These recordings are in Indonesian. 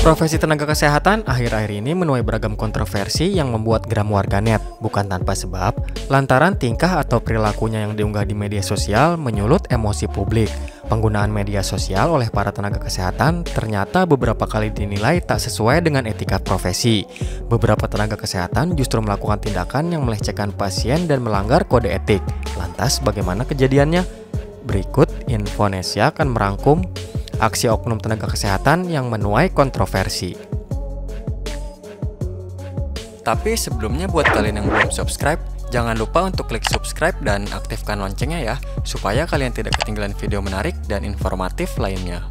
Profesi tenaga kesehatan akhir-akhir ini menuai beragam kontroversi yang membuat geram warganet, bukan tanpa sebab, lantaran tingkah atau perilakunya yang diunggah di media sosial menyulut emosi publik. Penggunaan media sosial oleh para tenaga kesehatan ternyata beberapa kali dinilai tak sesuai dengan etika profesi. Beberapa tenaga kesehatan justru melakukan tindakan yang melecehkan pasien dan melanggar kode etik. Lantas bagaimana kejadiannya? Berikut Infonesia akan merangkum aksi oknum tenaga kesehatan yang menuai kontroversi. Tapi sebelumnya buat kalian yang belum subscribe, jangan lupa untuk klik subscribe dan aktifkan loncengnya ya, supaya kalian tidak ketinggalan video menarik dan informatif lainnya.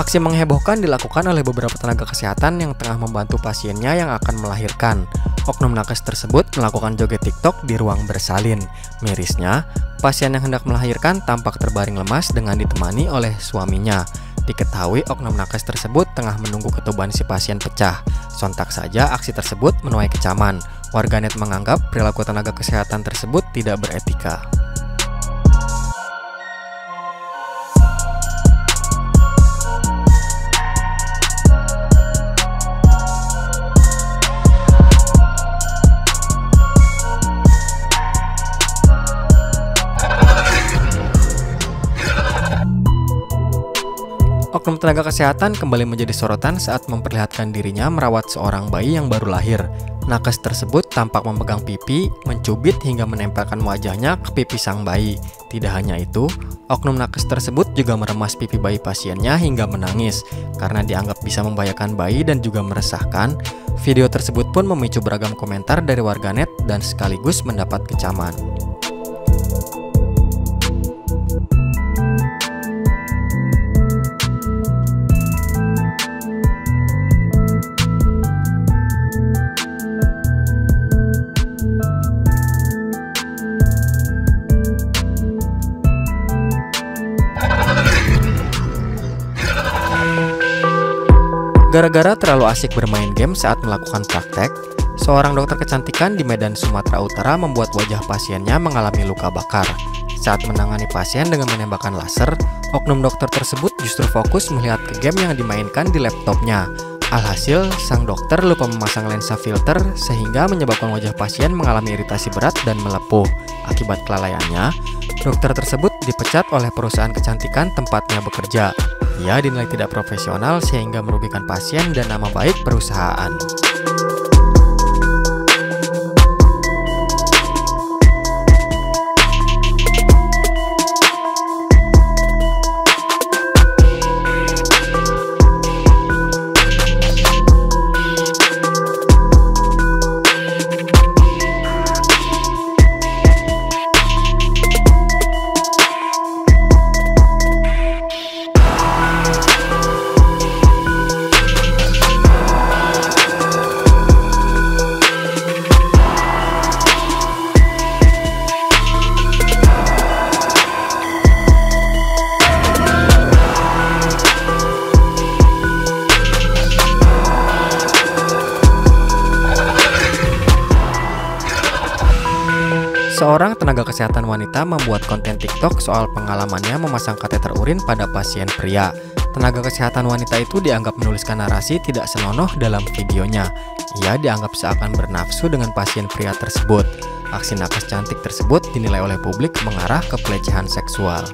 Aksi menghebohkan dilakukan oleh beberapa tenaga kesehatan yang tengah membantu pasiennya yang akan melahirkan. Oknum nakes tersebut melakukan joget TikTok di ruang bersalin. Mirisnya, pasien yang hendak melahirkan tampak terbaring lemas dengan ditemani oleh suaminya. Diketahui oknum nakes tersebut tengah menunggu ketuban si pasien pecah. Sontak saja aksi tersebut menuai kecaman. Warganet menganggap perilaku tenaga kesehatan tersebut tidak beretika. Oknum tenaga kesehatan kembali menjadi sorotan saat memperlihatkan dirinya merawat seorang bayi yang baru lahir. Nakes tersebut tampak memegang pipi, mencubit hingga menempelkan wajahnya ke pipi sang bayi. Tidak hanya itu, oknum nakes tersebut juga meremas pipi bayi pasiennya hingga menangis. Karena dianggap bisa membahayakan bayi dan juga meresahkan, video tersebut pun memicu beragam komentar dari warganet dan sekaligus mendapat kecaman. Gara-gara terlalu asik bermain game saat melakukan praktek, seorang dokter kecantikan di Medan, Sumatera Utara membuat wajah pasiennya mengalami luka bakar. Saat menangani pasien dengan menembakkan laser, oknum dokter tersebut justru fokus melihat ke game yang dimainkan di laptopnya. Alhasil, sang dokter lupa memasang lensa filter sehingga menyebabkan wajah pasien mengalami iritasi berat dan melepuh. Akibat kelalaiannya, dokter tersebut dipecat oleh perusahaan kecantikan tempatnya bekerja. Ia dinilai tidak profesional sehingga merugikan pasien dan nama baik perusahaan. Seorang tenaga kesehatan wanita membuat konten TikTok soal pengalamannya memasang kateter urin pada pasien pria. Tenaga kesehatan wanita itu dianggap menuliskan narasi tidak senonoh dalam videonya. Ia dianggap seakan bernafsu dengan pasien pria tersebut. Aksi nakes cantik tersebut dinilai oleh publik mengarah ke pelecehan seksual.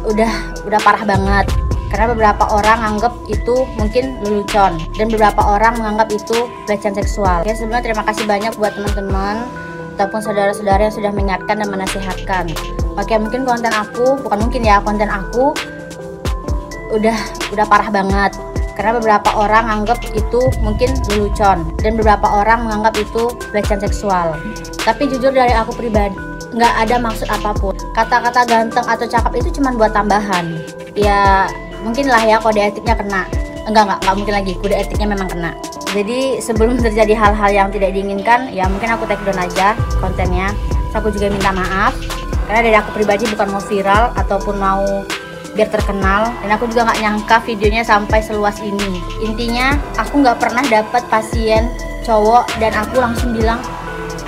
Udah parah banget. Karena beberapa orang anggap itu mungkin lelucon dan beberapa orang menganggap itu pelecehan seksual. Oke, sebelumnya terima kasih banyak buat teman-teman ataupun saudara-saudara yang sudah mengingatkan dan menasihatkan. Oke, mungkin konten aku udah parah banget. Karena beberapa orang anggap itu mungkin lelucon dan beberapa orang menganggap itu pelecehan seksual. Tapi jujur dari aku pribadi, nggak ada maksud apapun. Kata-kata ganteng atau cakep itu cuma buat tambahan. Ya mungkin lah ya kode etiknya kena. Enggak mungkin lagi, kode etiknya memang kena. Jadi sebelum terjadi hal-hal yang tidak diinginkan, ya mungkin aku take down aja kontennya. Terus aku juga minta maaf, karena dari aku pribadi bukan mau viral ataupun mau biar terkenal. Dan aku juga nggak nyangka videonya sampai seluas ini. Intinya aku nggak pernah dapat pasien cowok dan aku langsung bilang,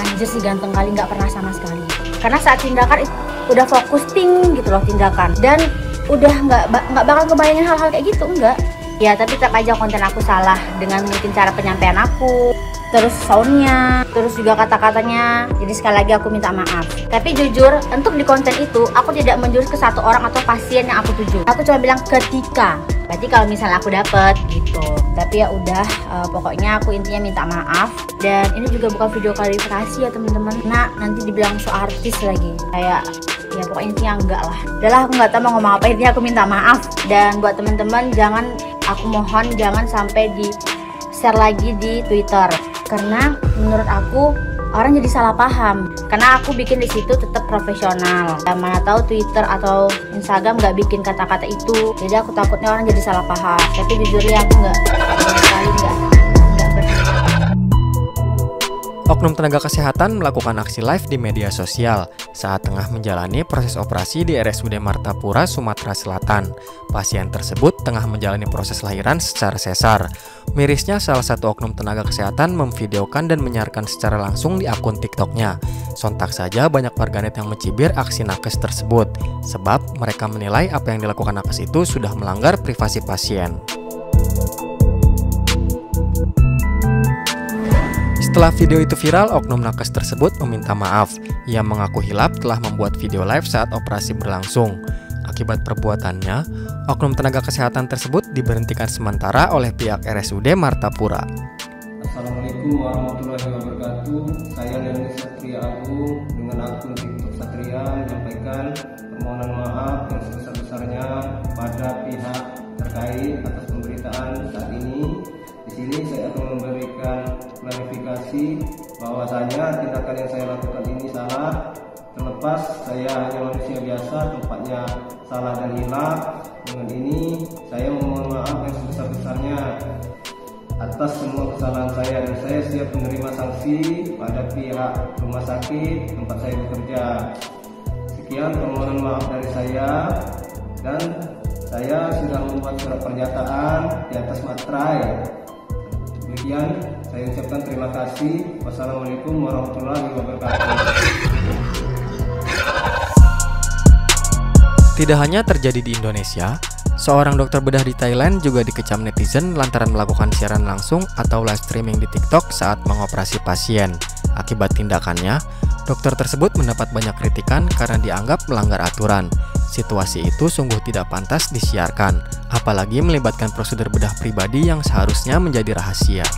anjir sih ganteng kali, nggak pernah sama sekali. karena saat tindakan udah fokus ting gitu loh tindakan, dan udah nggak bakal kebayangin hal-hal kayak gitu, enggak. Ya tapi tetap aja konten aku salah dengan mungkin cara penyampaian aku, terus soundnya, terus juga kata-katanya. Jadi sekali lagi aku minta maaf. Tapi jujur, untuk di konten itu aku tidak menjurus ke satu orang atau pasien yang aku tuju. Aku cuma bilang ketika, berarti kalau misalnya aku dapet gitu. Tapi ya udah, pokoknya aku intinya minta maaf. Dan ini juga bukan video klarifikasi ya teman-teman. Nah nanti dibilang so artis lagi, kayak ya pokoknya intinya enggak lah. Udahlah, aku nggak tahu mau ngomong apa, intinya aku minta maaf. Dan buat teman-teman aku mohon jangan sampai di share lagi di Twitter, karena menurut aku orang jadi salah paham. Karena aku bikin di situ tetap profesional, dan mana tahu Twitter atau Instagram nggak bikin kata-kata itu, jadi aku takutnya orang jadi salah paham. Tapi jujurnya aku nggak berniat. Oknum tenaga kesehatan melakukan aksi live di media sosial saat tengah menjalani proses operasi di RSUD Martapura, Sumatera Selatan. Pasien tersebut tengah menjalani proses lahiran secara sesar. Mirisnya, salah satu oknum tenaga kesehatan memvideokan dan menyiarkan secara langsung di akun TikToknya. Sontak saja banyak warganet yang mencibir aksi nakes tersebut, sebab mereka menilai apa yang dilakukan nakes itu sudah melanggar privasi pasien. Setelah video itu viral, oknum nakes tersebut meminta maaf. Ia mengaku hilap telah membuat video live saat operasi berlangsung. Akibat perbuatannya, oknum tenaga kesehatan tersebut diberhentikan sementara oleh pihak RSUD Martapura. Assalamualaikum warahmatullahi wabarakatuh. Saya Leonis Satria Agung dengan akun TikTok Satria menyampaikan permohonan maaf yang sebesar-besarnya pada pihak terkait atas pemberitaan saat ini. Di sini saya akan memberikan klarifikasi bahwasanya tindakan yang saya lakukan ini salah. Terlepas saya hanya manusia biasa, tempatnya salah dan hilaf. Dengan ini saya memohon maaf yang sebesar-besarnya atas semua kesalahan saya, dan saya siap menerima sanksi pada pihak rumah sakit tempat saya bekerja. Sekian permohonan maaf dari saya, dan saya sudah membuat surat pernyataan di atas materai. Demikian, saya ucapkan terima kasih. Wassalamualaikum warahmatullahi wabarakatuh. Tidak hanya terjadi di Indonesia, seorang dokter bedah di Thailand juga dikecam netizen lantaran melakukan siaran langsung atau live streaming di TikTok saat mengoperasi pasien. Akibat tindakannya, dokter tersebut mendapat banyak kritikan karena dianggap melanggar aturan. Situasi itu sungguh tidak pantas disiarkan, apalagi melibatkan prosedur bedah pribadi yang seharusnya menjadi rahasia.